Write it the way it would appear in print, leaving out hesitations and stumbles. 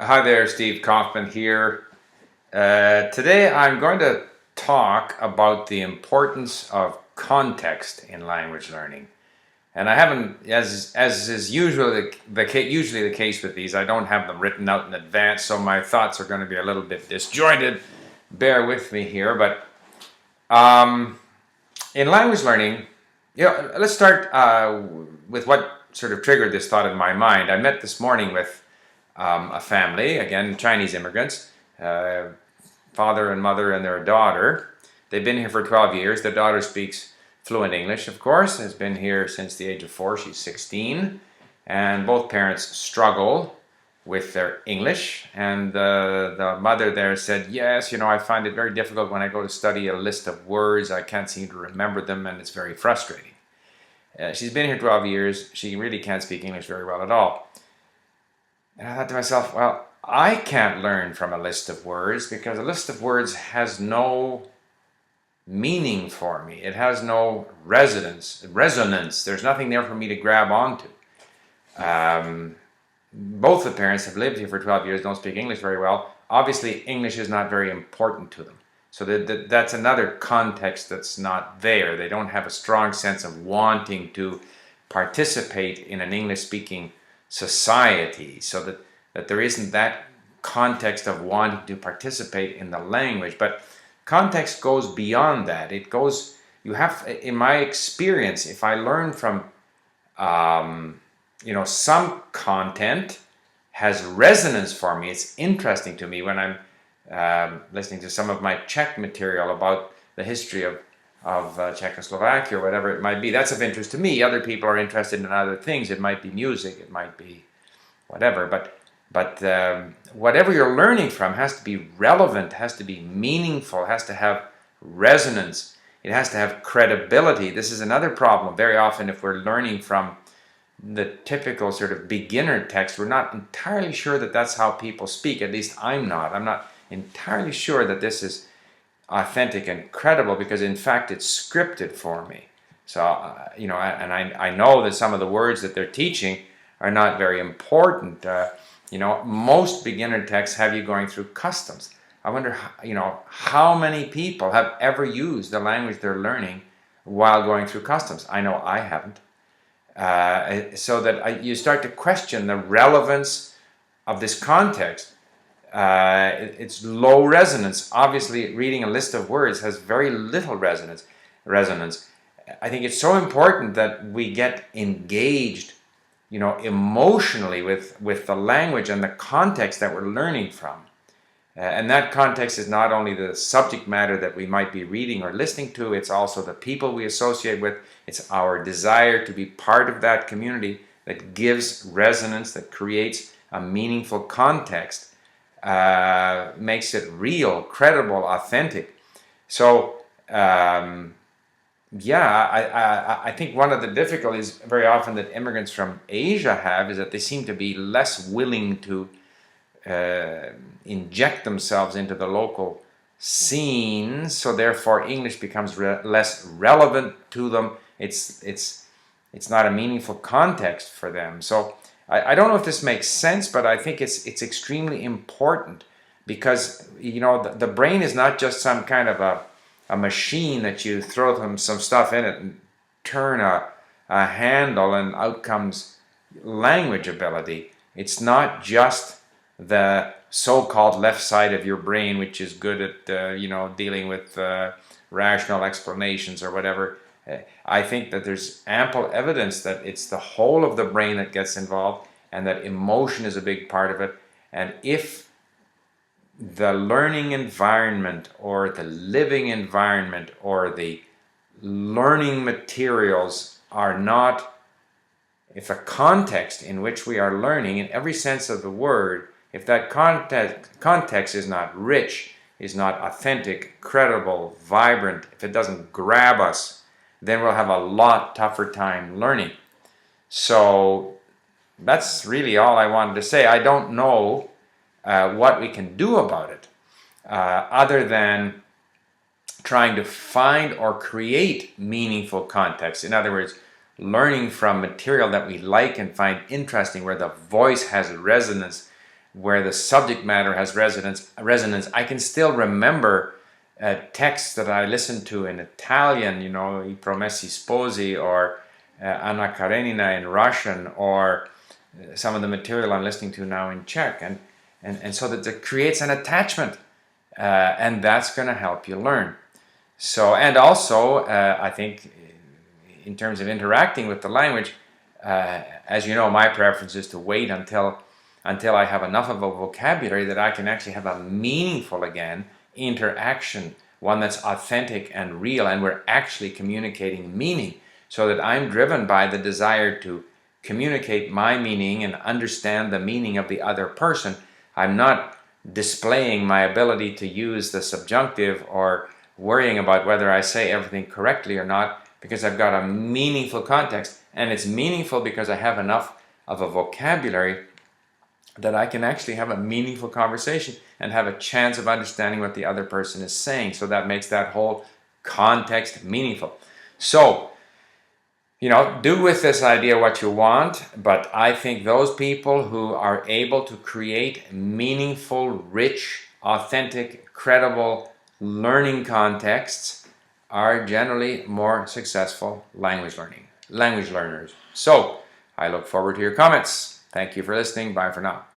Hi there, Steve Kaufman here. Today I'm going to talk about the importance of context in language learning. And I haven't, as is usually the case with these, I don't have them written out in advance, so my thoughts are going to be a little bit disjointed. Bear with me here, but in language learning, let's start with what sort of triggered this thought in my mind. I met this morning with a family, again, Chinese immigrants, uh, father and mother and their daughter. They've been here for 12 years. Their daughter speaks fluent English, of course, has been here since the age of 4. She's 16. And both parents struggle with their English. And the mother there said, yes, I find it very difficult when I go to study a list of words. I can't seem to remember them, and it's very frustrating. She's been here 12 years. She really can't speak English very well at all. And I thought to myself, well, I can't learn from a list of words because a list of words has no meaning for me. It has no resonance. There's nothing there for me to grab onto. Both the parents have lived here for 12 years, don't speak English very well. Obviously, English is not very important to them. So that's another context that's not there. They don't have a strong sense of wanting to participate in an English-speaking society, so that there isn't that context of wanting to participate in the language. But context goes beyond that. It goes, in my experience, if I learn from some content has resonance for me, it's interesting to me when I'm listening to some of my Czech material about the history of Czechoslovakia or whatever it might be. That's of interest to me. Other people are interested in other things. It might be music, it might be whatever, but whatever you're learning from has to be relevant, has to be meaningful, has to have resonance. It has to have credibility. This is another problem. Very often if we're learning from the typical sort of beginner text, we're not entirely sure that that's how people speak. At least I'm not. I'm not entirely sure that this is authentic and credible, because in fact it's scripted for me. So and I know that some of the words that they're teaching are not very important. Most beginner texts have you going through customs. I wonder how many people have ever used the language they're learning while going through customs. I know I haven't. So that you start to question the relevance of this context. It's low resonance. Obviously, reading a list of words has very little resonance. I think it's so important that we get engaged, emotionally with the language and the context that we're learning from. And that context is not only the subject matter that we might be reading or listening to, it's also the people we associate with. It's our desire to be part of that community that gives resonance, that creates a meaningful context, makes it real, credible, authentic. So, I think one of the difficulties very often that immigrants from Asia have is that they seem to be less willing to inject themselves into the local scene, so therefore English becomes less relevant to them. It's not a meaningful context for them. So I don't know if this makes sense, but I think it's extremely important, because the brain is not just some kind of a machine that you throw some stuff in it and turn a handle and out comes language ability. It's not just the so-called left side of your brain, which is good at dealing with rational explanations or whatever. I think that there's ample evidence that it's the whole of the brain that gets involved, and that emotion is a big part of it. And if the learning environment or the living environment or the learning materials are not, if the context in which we are learning in every sense of the word, if that context is not rich, is not authentic, credible, vibrant, if it doesn't grab us, then we'll have a lot tougher time learning. So that's really all I wanted to say. I don't know what we can do about it, other than trying to find or create meaningful context. In other words, learning from material that we like and find interesting, where the voice has resonance, where the subject matter has resonance. I can still remember texts that I listened to in Italian, you know, I Promessi Sposi, or Anna Karenina in Russian, or some of the material I'm listening to now in Czech, and so that it creates an attachment, and that's going to help you learn. So, and also, I think in terms of interacting with the language, as you know, my preference is to wait until I have enough of a vocabulary that I can actually have a meaningful, again, interaction, one that's authentic and real, and we're actually communicating meaning, so that I'm driven by the desire to communicate my meaning and understand the meaning of the other person. I'm not displaying my ability to use the subjunctive or worrying about whether I say everything correctly or not, because I've got a meaningful context, and it's meaningful because I have enough of a vocabulary that I can actually have a meaningful conversation and have a chance of understanding what the other person is saying. So that makes that whole context meaningful. So, you know, do with this idea what you want, but I think those people who are able to create meaningful, rich, authentic, credible learning contexts are generally more successful language learners. So, I look forward to your comments. Thank you for listening. Bye for now.